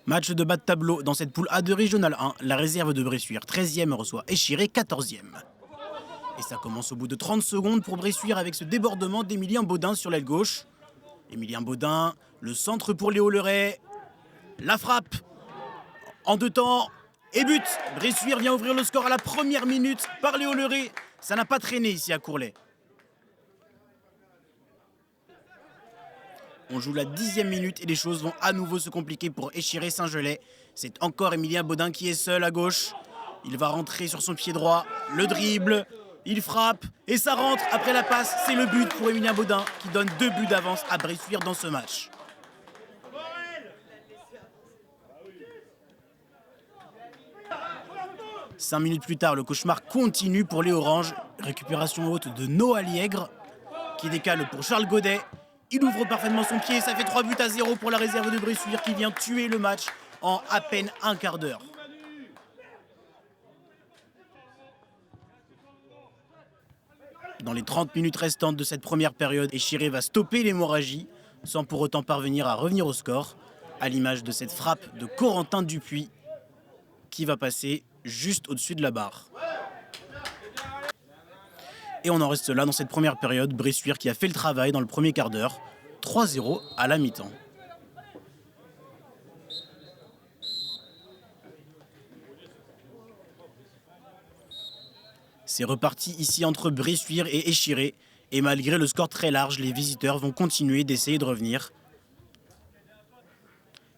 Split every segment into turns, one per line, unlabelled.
Match de bas de tableau dans cette poule A de Régional 1. La réserve de Bressuire, 13e, reçoit Échiré, 14e. Et ça commence au bout de 30 secondes pour Bressuire avec ce débordement d'Emilien Baudin sur l'aile gauche. Emilien Baudin, le centre pour Léo Leray. La frappe en deux temps et but. Bressuire vient ouvrir le score à la première minute par Léo Leray. Ça n'a pas traîné ici à Courlay. On joue la 10e minute et les choses vont à nouveau se compliquer pour Échiré Saint-Gelais. C'est encore Emilien Baudin qui est seul à gauche. Il va rentrer sur son pied droit, le dribble, il frappe et ça rentre après la passe. C'est le but pour Emilien Baudin qui donne 2 buts d'avance à Bressuire dans ce match. Cinq minutes plus tard, le cauchemar continue pour les Oranges. Récupération haute de Noah Liègre qui décale pour Charles Godet. Il ouvre parfaitement son pied, ça fait 3-0 pour la réserve de Bressuire qui vient tuer le match en à peine un quart d'heure. Dans les 30 minutes restantes de cette première période, Échiré va stopper l'hémorragie sans pour autant parvenir à revenir au score, à l'image de cette frappe de Corentin Dupuis qui va passer juste au-dessus de la barre. Et on en reste là dans cette première période. Bressuire qui a fait le travail dans le premier quart d'heure. 3-0 à la mi-temps. C'est reparti ici entre Bressuire et Échiré. Et malgré le score très large, les visiteurs vont continuer d'essayer de revenir.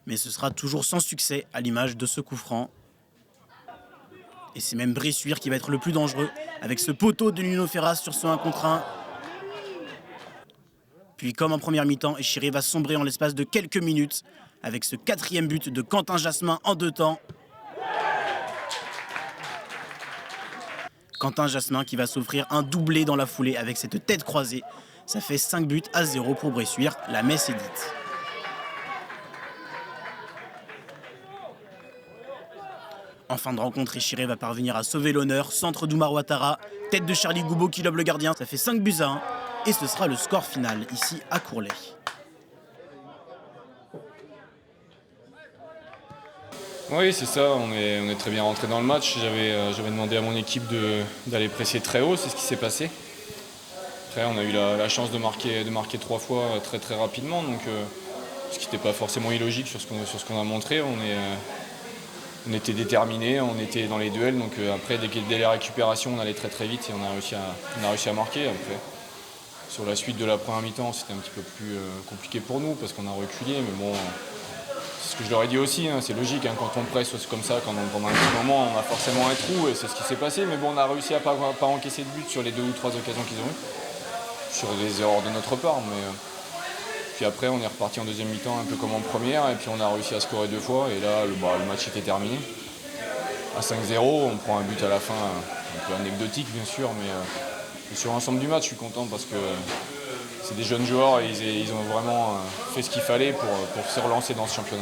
Mais ce sera toujours sans succès à l'image de ce coup franc. Et c'est même Bressuire qui va être le plus dangereux avec ce poteau de Nuno Ferraz sur ce 1 contre 1. Puis comme en première mi-temps, Échiré va sombrer en l'espace de quelques minutes avec ce 4e but de Quentin Jasmin en 2 temps. Quentin Jasmin qui va s'offrir un doublé dans la foulée avec cette tête croisée. Ça fait 5-0 pour Bressuire, la messe est dite. En fin de rencontre, Échiré va parvenir à sauver l'honneur. Centre d'Oumar Ouattara, tête de Charlie Goubeau qui lobe le gardien. Ça fait 5-1 et ce sera le score final ici à Courlay.
Oui, c'est ça, on est très bien rentré dans le match. J'avais demandé à mon équipe d'aller presser très haut, c'est ce qui s'est passé. Après, on a eu la chance de marquer 3 fois très très rapidement, donc, ce qui n'était pas forcément illogique sur ce qu'on a montré. On était déterminés, on était dans les duels, donc après dès les récupérations on allait très très vite et on a réussi à marquer. Après, sur la suite de la première mi-temps c'était un petit peu plus compliqué pour nous parce qu'on a reculé, mais bon, c'est ce que je leur ai dit aussi, hein, c'est logique, hein, quand on presse comme ça, pendant un petit moment on a forcément un trou et c'est ce qui s'est passé, mais bon on a réussi à pas encaisser de but sur les 2 ou 3 occasions qu'ils ont eues, sur des erreurs de notre part, mais puis après on est reparti en deuxième mi-temps un peu comme en première et puis on a réussi à scorer 2 fois et là le match était terminé. À 5-0, on prend un but à la fin, un peu anecdotique bien sûr, mais sur l'ensemble du match je suis content parce que c'est des jeunes joueurs et ils ont vraiment fait ce qu'il fallait pour se relancer dans ce championnat.